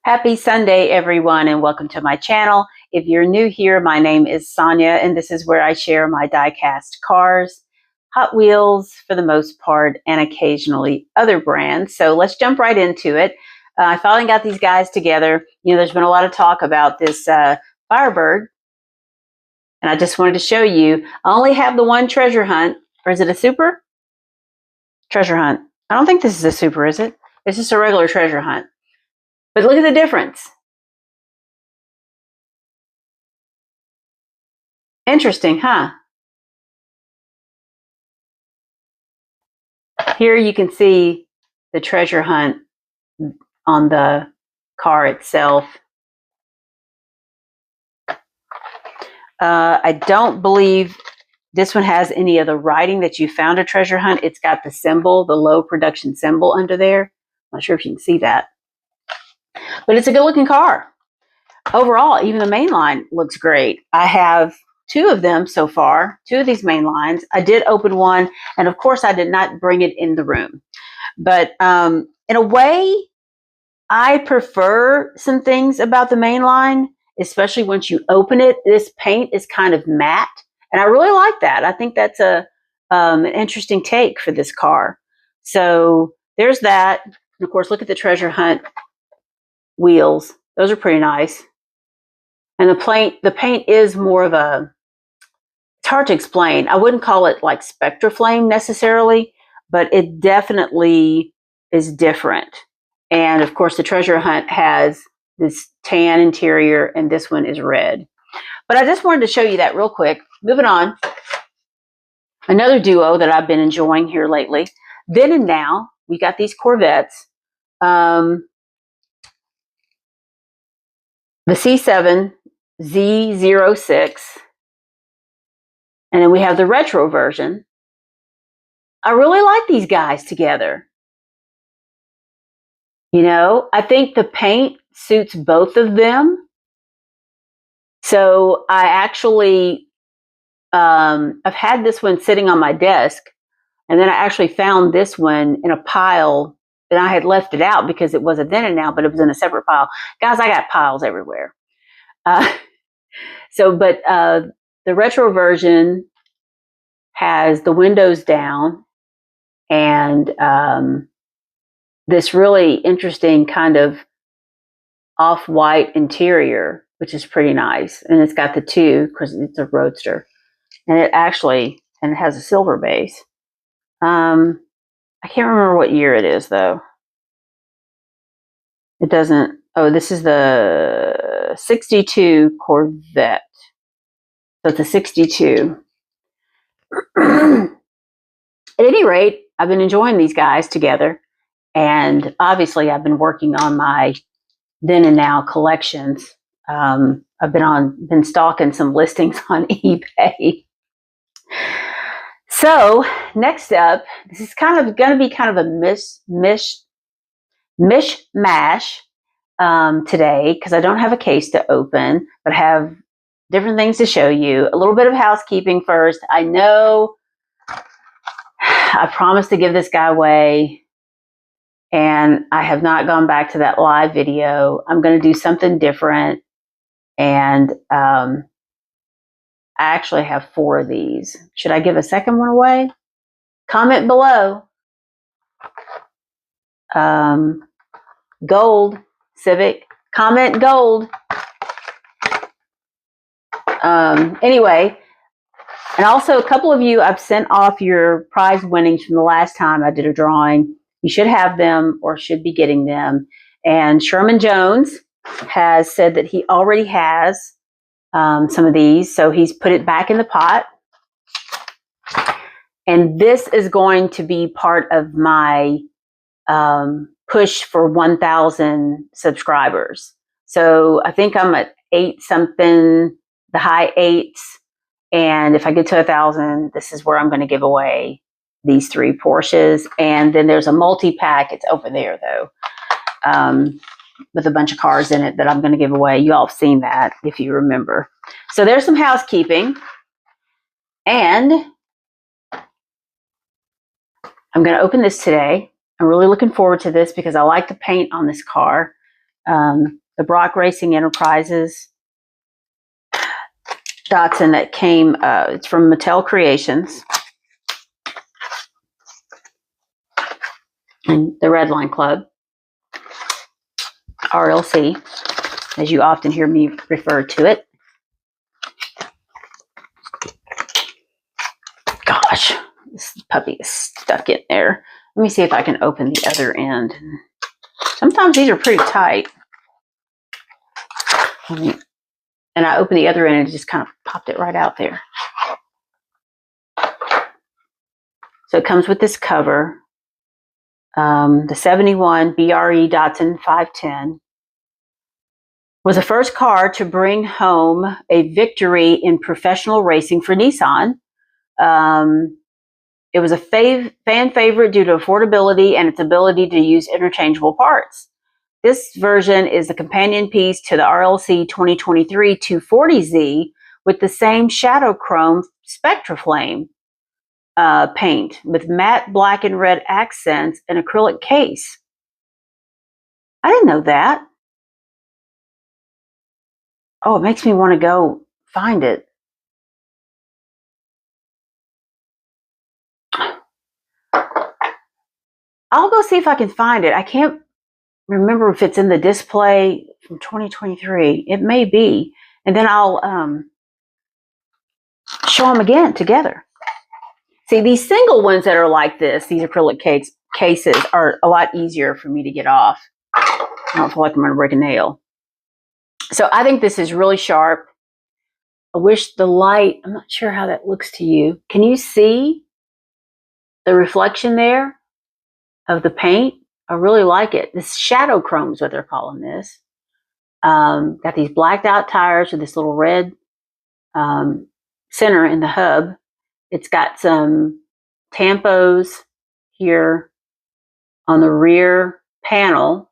Happy Sunday, everyone, and welcome to my channel. If you're new here, my name is Sonia, and this is where I share my die-cast cars, Hot Wheels for the most part, and occasionally other brands. So let's jump right into it. I finally got these guys together. You know, there's been a lot of talk about this Firebird, and I just wanted to show you. I only have the one treasure hunt, or is it a super? Treasure hunt. I don't think this is a super, is it? It's just a regular treasure hunt. But look at the difference. Interesting, huh? Here you can see the treasure hunt on the car itself. I don't believe this one has any of the writing that you found a treasure hunt. It's got the symbol, the low production symbol under there. I'm not sure if you can see that. But it's a good looking car. Overall, even the main line looks great. I have two of them so far, two of these main lines. I did open one, and of course I did not bring it in the room. But in a way, I prefer some things about the main line, especially once you open it. This paint is kind of matte, and I really like that. I think that's an interesting take for this car. So there's that. And of course, look at the treasure hunt wheels. Those are pretty nice. And the paint is more of a, it's hard to explain. I wouldn't call it like Spectra Flame necessarily, but it definitely is different. And of course, the treasure hunt has this tan interior, and this one is red. But I just wanted to show you that real quick. Moving on. Another duo that I've been enjoying here lately. Then and Now, we got these Corvettes. The C7 Z06. And then we have the retro version. I really like these guys together. You know, I think the paint suits both of them. So I actually, I've had this one sitting on my desk, and then I actually found this one in a pile, and I had left it out because it was a Then and Now, but it was in a separate pile. Guys, I got piles everywhere. But the retro version has the windows down and this really interesting kind of off-white interior, which is pretty nice. And it's got the two, because it's a Roadster. And it has a silver base. I can't remember what year it is, though. It doesn't, oh, this is the 62 Corvette. So it's a 62. At any rate, I've been enjoying these guys together. And obviously, I've been working on my Then and Now collections. I've been stalking some listings on eBay. So next up, this is kind of going to be kind of a mishmash today, because I don't have a case to open, but have different things to show you. A little bit of housekeeping first. I know I promised to give this guy away, and I have not gone back to that live video. I'm going to do something different, and I actually have 4 of these. Should I give a second one away? Comment below. Gold, Civic. Comment gold. Anyway, and also a couple of you, I've sent off your prize winnings from the last time I did a drawing. You should have them or should be getting them. And Sherman Jones has said that he already has some of these, so he's put it back in the pot. And this is going to be part of my push for 1,000 subscribers. So I think I'm at 8 something, the high 8s. And if I get to 1,000, this is where I'm going to give away these 3 Porsches. And then there's a multi-pack. It's over there, though, with a bunch of cars in it that I'm going to give away. You all have seen that, if you remember. So there's some housekeeping. And I'm going to open this today. I'm really looking forward to this because I like the paint on this car. the Brock Racing Enterprises Datsun that came, it's from Mattel Creations. And the Red Line Club, RLC, as you often hear me refer to it. Gosh, this puppy is stuck in there. Let me see if I can open the other end. Sometimes these are pretty tight. And I opened the other end and it just kind of popped it right out there. So it comes with this cover. The 71 BRE Datsun 510 was the first car to bring home a victory in professional racing for Nissan. It was a fan favorite due to affordability and its ability to use interchangeable parts. This version is the companion piece to the RLC 2023 240Z with the same shadow chrome Spectraflame paint with matte black and red accents and acrylic case. I didn't know that. Oh, it makes me want to go find it. I'll go see if I can find it. I can't remember if it's in the display from 2023. It may be. And then I'll show them again together. See, these single ones that are like this, these acrylic cases, are a lot easier for me to get off. I don't feel like I'm going to break a nail. So I think this is really sharp. I wish the light, I'm not sure how that looks to you. Can you see the reflection there of the paint? I really like it. This shadow chrome is what they're calling this. Got these blacked out tires with this little red center in the hub. It's got some tampos here on the rear panel.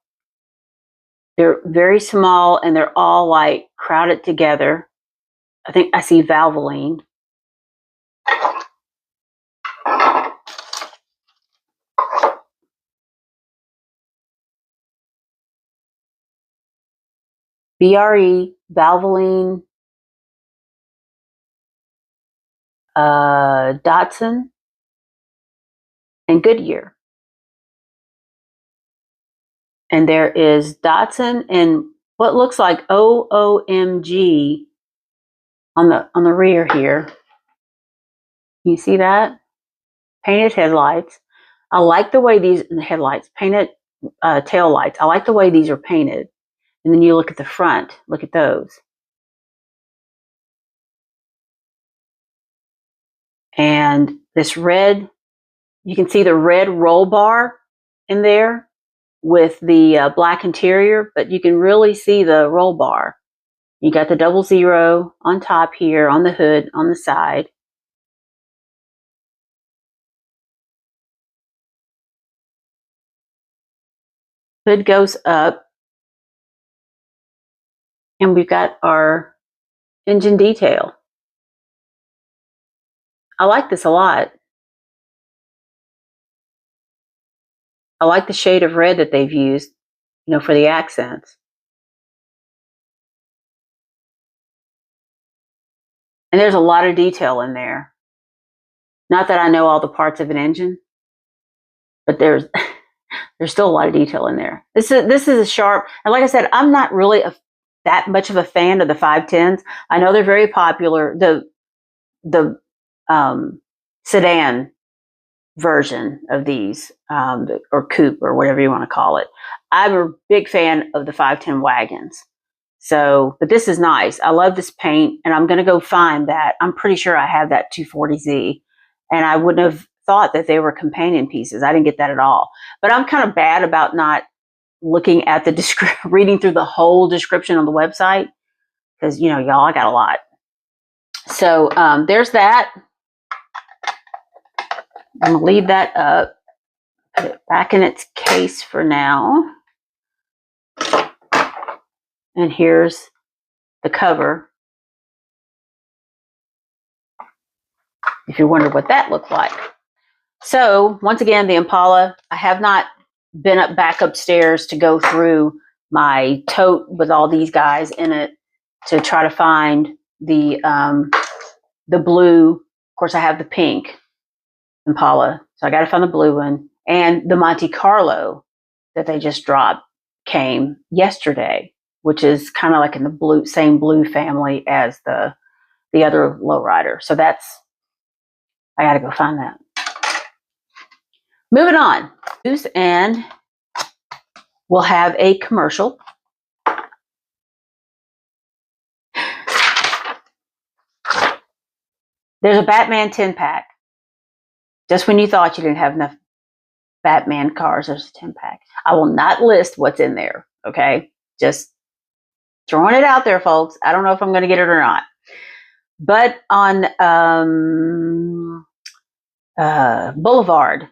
They're very small and they're all like crowded together. I think I see Valvoline. BRE, Valvoline, Datsun, and Goodyear. And there is Datsun and what looks like OOMG on the rear here. You see that? Painted headlights. I like the way these headlights, painted tail lights. I like the way these are painted. And then you look at the front. Look at those. And this red, you can see the red roll bar in there with the black interior, but you can really see the roll bar. You got the 00 on top here, on the hood, on the side. Hood goes up. And we've got our engine detail. I like this a lot. I like the shade of red that they've used, you know, for the accents. And there's a lot of detail in there. Not that I know all the parts of an engine, but there's still a lot of detail in there. This is a sharp, and like I said, I'm not really that much of a fan of the 510s. I know they're very popular. The sedan version of these, or coupe, or whatever you want to call it. I'm a big fan of the 510 wagons. So, but this is nice. I love this paint, and I'm going to go find that. I'm pretty sure I have that 240Z, and I wouldn't have thought that they were companion pieces. I didn't get that at all. But I'm kind of bad about not looking at the reading through the whole description on the website, because, you know, y'all, I got a lot. So there's that. I'm going to leave that up, put it back in its case for now. And here's the cover. If you wonder what that looked like. So once again, the Impala, I have not been back upstairs to go through my tote with all these guys in it to try to find the blue. Of course, I have the pink Impala, so I got to find the blue one. And the Monte Carlo that they just dropped came yesterday, which is kind of like in the same blue family as the other lowrider. So I got to go find that. Moving on, and we'll have a commercial. There's a Batman 10-pack. Just when you thought you didn't have enough Batman cars, there's a 10-pack. I will not list what's in there, okay? Just throwing it out there, folks. I don't know if I'm going to get it or not. But on Boulevard,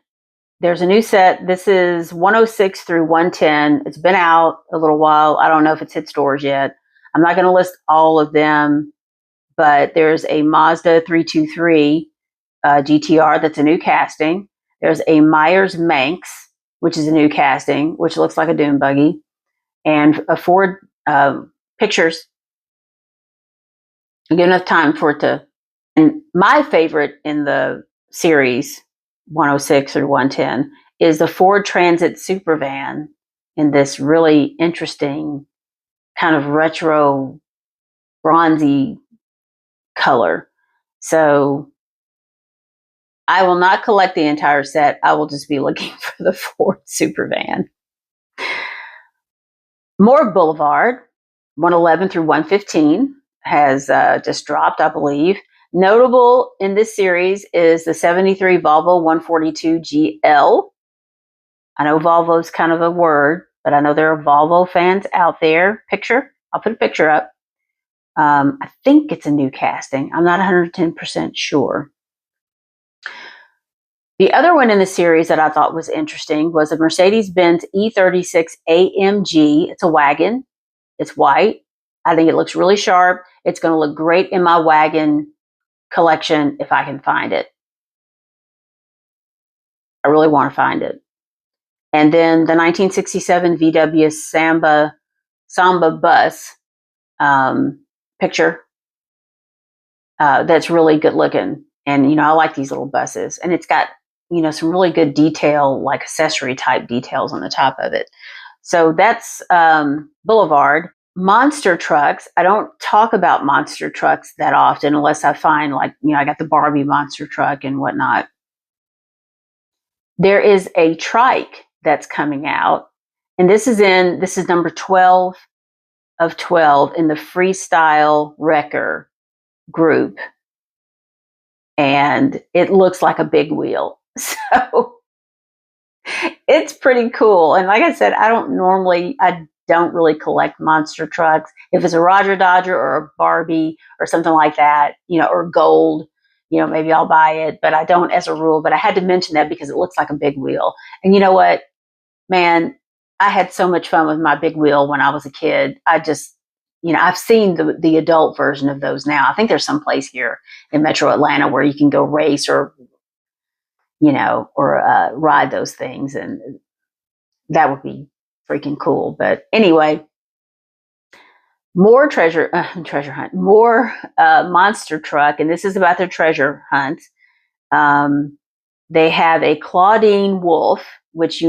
there's a new set. This is 106 through 110. It's been out a little while. I don't know if it's hit stores yet. I'm not going to list all of them, but there's a Mazda 323 GTR that's a new casting. There's a Myers Manx, which is a new casting, which looks like a dune buggy, and a Ford pictures. Give enough time for it to. And my favorite in the series 106 through 110 is the Ford Transit Supervan in this really interesting kind of retro bronzy color. So I will not collect the entire set. I will just be looking for the Ford Supervan. More Boulevard, 111 through 115 has just dropped, I believe. Notable in this series is the 73 Volvo 142 GL. I know Volvo's kind of a word, but I know there are Volvo fans out there. I'll put a picture up. I think it's a new casting. I'm not 110% sure. The other one in the series that I thought was interesting was a Mercedes-Benz E36 AMG. It's a wagon. It's white. I think it looks really sharp. It's going to look great in my wagon collection if I can find it. I really want to find it. And then the 1967 VW Samba bus picture that's really good looking. And, I like these little buses. And it's got, some really good detail, like accessory type details on the top of it. So that's Boulevard. Monster trucks. I don't talk about monster trucks that often unless I find I got the Barbie monster truck and whatnot. There is a trike that's coming out. And this is number 12 of 12 in the Freestyle Wrecker group. And it looks like a big wheel. So it's pretty cool. And like I said, I don't really collect monster trucks. If it's a Roger Dodger or a Barbie or something like that, or gold, maybe I'll buy it, but I don't as a rule. But I had to mention that because it looks like a big wheel. And you know what, man, I had so much fun with my big wheel when I was a kid. I just, I've seen the adult version of those now. I think there's some place here in Metro Atlanta where you can go race or ride those things. And that would be freaking cool. But anyway, more treasure hunt, more monster truck. And this is about their treasure hunt. They have a Claudine Wolf, which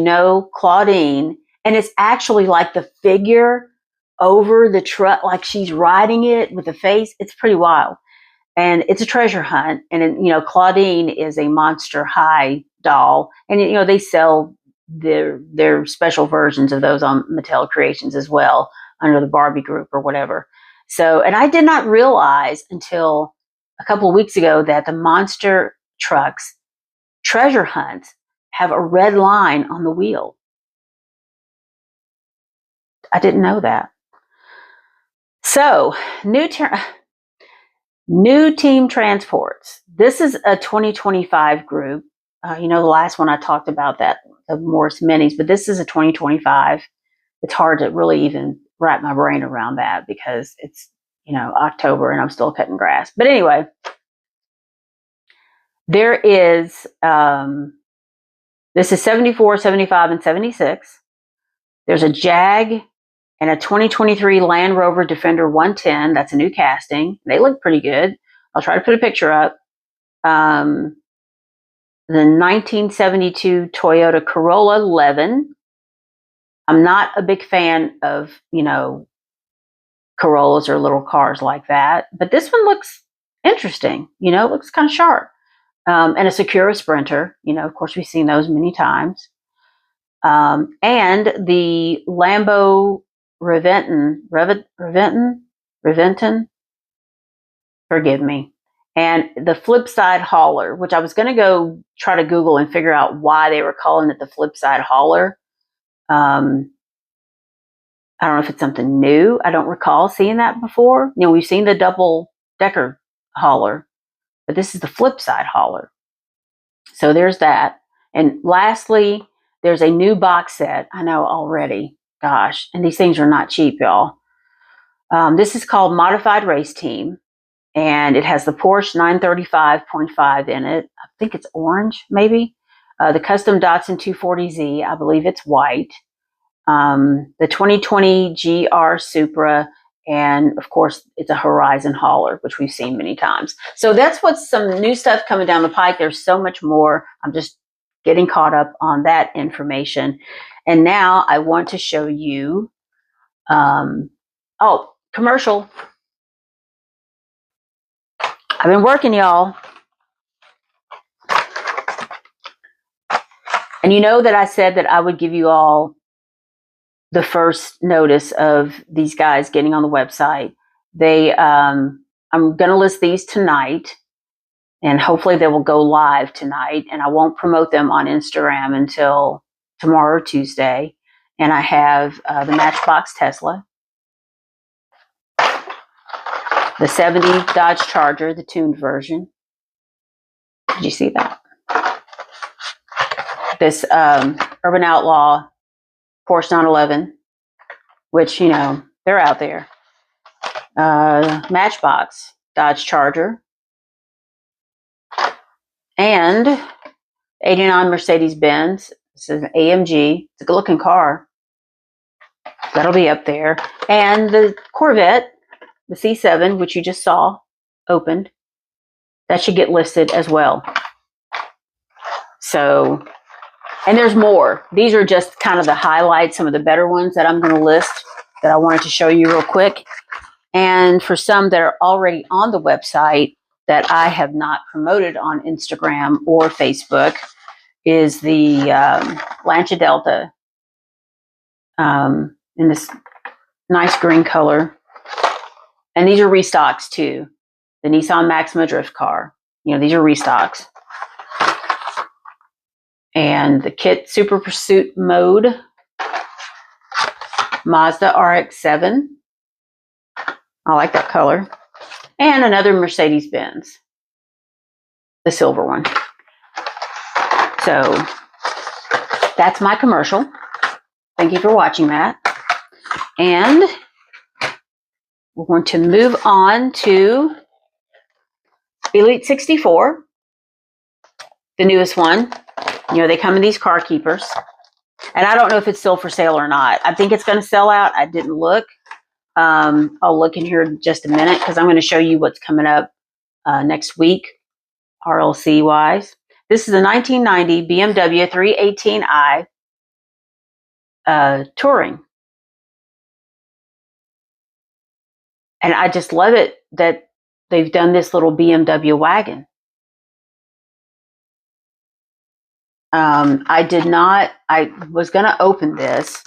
Claudine, and it's actually like the figure over the truck, like she's riding it with the face. It's pretty wild. And it's a treasure hunt. And, Claudine is a Monster High doll. And, they sell their special versions of those on Mattel Creations as well, under the Barbie group or whatever. So, and I did not realize until a couple of weeks ago that the monster trucks treasure hunts have a red line on the wheel. I didn't know that. So, new team transports. This is a 2025 group. The last one I talked about that, the Morris Minis, but this is a 2025. It's hard to really even wrap my brain around that because it's, October and I'm still cutting grass. But anyway, there is, this is 74, 75, and 76. There's a Jag and a 2023 Land Rover Defender 110. That's a new casting. They look pretty good. I'll try to put a picture up. The 1972 Toyota Corolla 11. I'm not a big fan of, Corollas or little cars like that, but this one looks interesting. It looks kind of sharp. And a Secura Sprinter. Of course, we've seen those many times. And the Lambo Reventon, forgive me. And the flip side hauler, which I was going to go try to Google and figure out why they were calling it the flip side hauler. I don't know if it's something new. I don't recall seeing that before. We've seen the double decker hauler, but this is the flip side hauler. So there's that. And lastly, there's a new box set. I know already. Gosh, and these things are not cheap, y'all. This is called Modified Race Team, and it has the Porsche 935.5 in it. I think it's orange, maybe. The custom Datsun 240Z, I believe it's white. The 2020 GR Supra, and of course, it's a Horizon hauler, which we've seen many times. So that's what's some new stuff coming down the pike. There's so much more. I'm just getting caught up on that information. And now I want to show you, commercial. I've been working, y'all. And you know that I said that I would give you all the first notice of these guys getting on the website. I'm going to list these tonight, and hopefully they will go live tonight, and I won't promote them on Instagram until tomorrow or Tuesday. And I have the Matchbox Tesla, the 70 Dodge Charger, the tuned version. Did you see that? This Urban Outlaw Porsche 911, which, they're out there. Matchbox Dodge Charger. And 89 Mercedes-Benz. This is an AMG. It's a good looking car. That'll be up there. And the Corvette, the C7, which you just saw opened, that should get listed as well. So, and there's more. These are just kind of the highlights, some of the better ones that I'm going to list that I wanted to show you real quick. And for some that are already on the website that I have not promoted on Instagram or Facebook is the Lancia Delta in this nice green color. And these are restocks too. The Nissan Maxima drift car. These are restocks. And the Kit Super Pursuit Mode. Mazda RX-7. I like that color. And another Mercedes-Benz. The silver one. So that's my commercial. Thank you for watching that. And we're going to move on to Elite 64, the newest one. They come in these car keepers. And I don't know if it's still for sale or not. I think it's going to sell out. I didn't look. I'll look in here in just a minute because I'm going to show you what's coming up next week, RLC wise. This is a 1990 BMW 318i Touring. And I just love it that they've done this little BMW wagon. I was going to open this.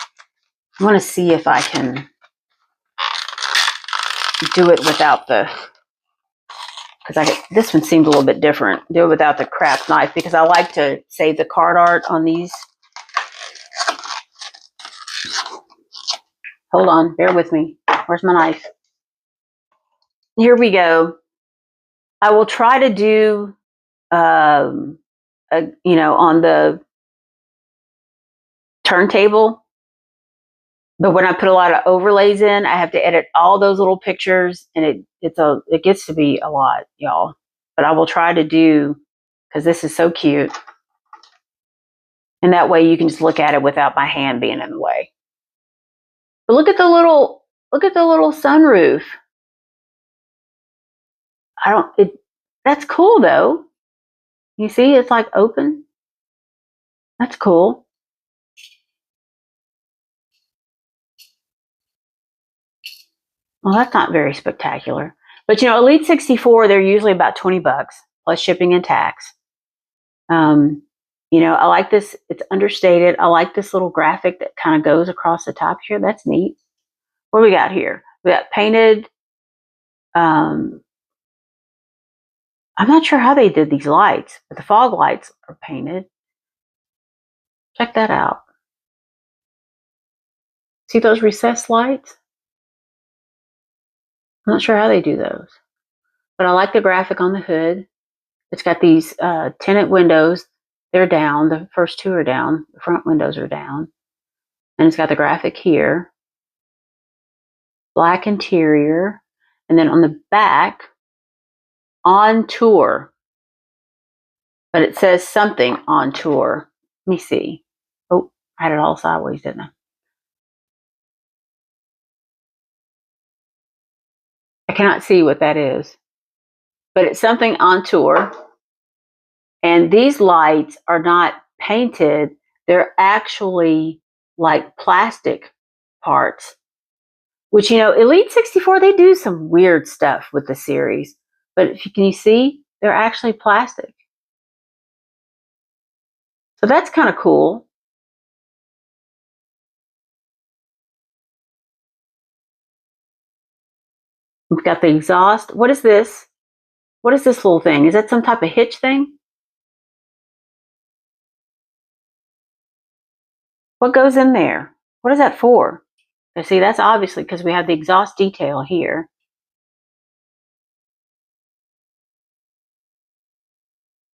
I want to see if I can do it without this one seemed a little bit different. Do it without the craft knife because I like to save the card art on these. Hold on, bear with me. Where's my knife? Here we go. I will try to do, on the turntable. But when I put a lot of overlays in, I have to edit all those little pictures, and it gets to be a lot, y'all. But I will try to do, because this is so cute. And that way you can just look at it without my hand being in the way. But look at the little sunroof. That's cool though. You see, it's like open. That's cool. Well, that's not very spectacular. But you know, Elite 64, they're usually about $20 plus shipping and tax. You know, I like this. It's understated. I like this little graphic that kind of goes across the top here. That's neat. What do we got here? We got painted. I'm not sure how they did these lights, but the fog lights are painted. Check that out. See those recessed lights? I'm not sure how they do those, but I like the graphic on the hood. It's got these tinted windows. They're down. The first two are down. The front windows are down. And it's got the graphic here. Black interior. And then on the back, on tour. But it says something on tour. Let me see. Oh, I had it all sideways, didn't I? I cannot see what that is. But it's something on tour. And these lights are not painted. They're actually like plastic parts. Which, you know, Elite 64, they do some weird stuff with the series. But can you see? They're actually plastic. So that's kind of cool. We've got the exhaust. What is this? What is this little thing? Is that some type of hitch thing? What goes in there? What is that for? You see, that's obviously because we have the exhaust detail here.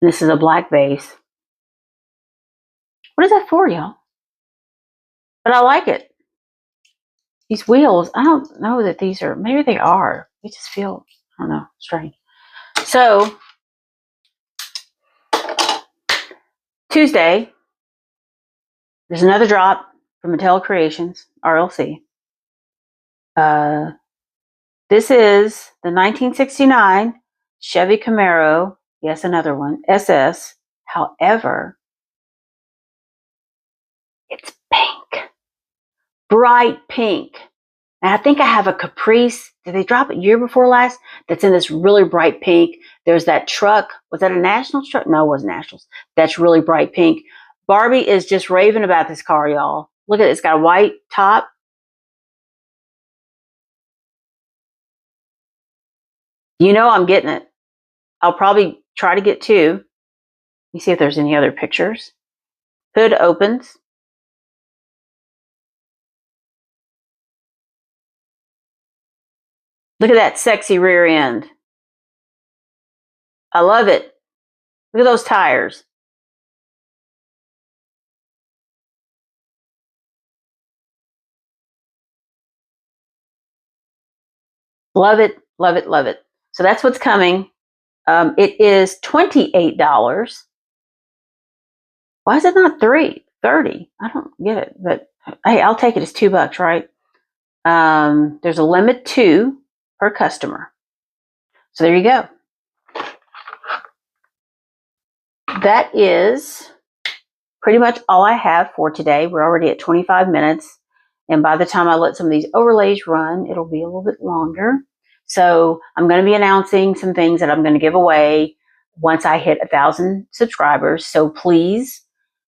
And this is a black base. What is that for, y'all? But I like it. These wheels, I don't know that these are, maybe they are. They just feel, I don't know, strange. So, Tuesday, there's another drop from Mattel Creations, RLC. This is the 1969 Chevy Camaro. Yes, another one, SS. However, it's pink. Bright pink. And I think I have a Caprice. Did they drop it year before last? That's in this really bright pink. There's that truck. Was that a Nationals truck? No, it wasn't Nationals. That's really bright pink. Barbie is just raving about this car, y'all. Look at it. It's got a white top. You know I'm getting it. I'll probably try to get two. Let me see if there's any other pictures. Hood opens. Look at that sexy rear end. I love it. Look at those tires. Love it, love it, love it. So that's what's coming. It is $28. Why is it not $30? I don't get it, but hey, I'll take it as $2, right? There's a limit 2 per customer. So there you go. That is pretty much all I have for today. We're already at 25 minutes. And by the time I let some of these overlays run, it'll be a little bit longer. So I'm going to be announcing some things that I'm going to give away once I hit 1,000 subscribers. So please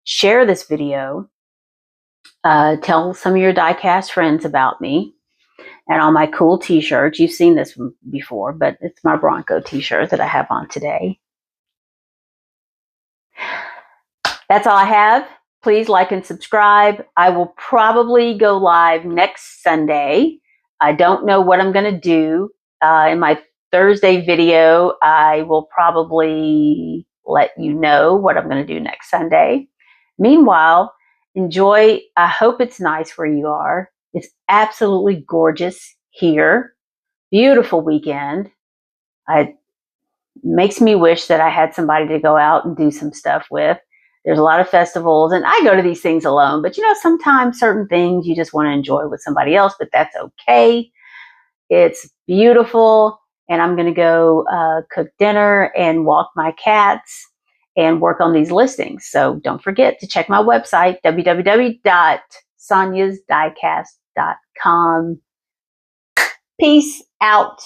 share this video. Tell some of your diecast friends about me and all my cool t-shirts. You've seen this one before, but it's my Bronco t-shirt that I have on today. That's all I have. Please like and subscribe. I will probably go live next Sunday. I don't know what I'm going to do. In my Thursday video, I will probably let you know what I'm going to do next Sunday. Meanwhile, enjoy. I hope it's nice where you are. It's absolutely gorgeous here. Beautiful weekend. It makes me wish that I had somebody to go out and do some stuff with. There's a lot of festivals, and I go to these things alone, but you know, sometimes certain things you just want to enjoy with somebody else, but that's okay. It's beautiful, and I'm going to go cook dinner and walk my cats and work on these listings. So don't forget to check my website, www.sonyasdiecast.com. Peace out.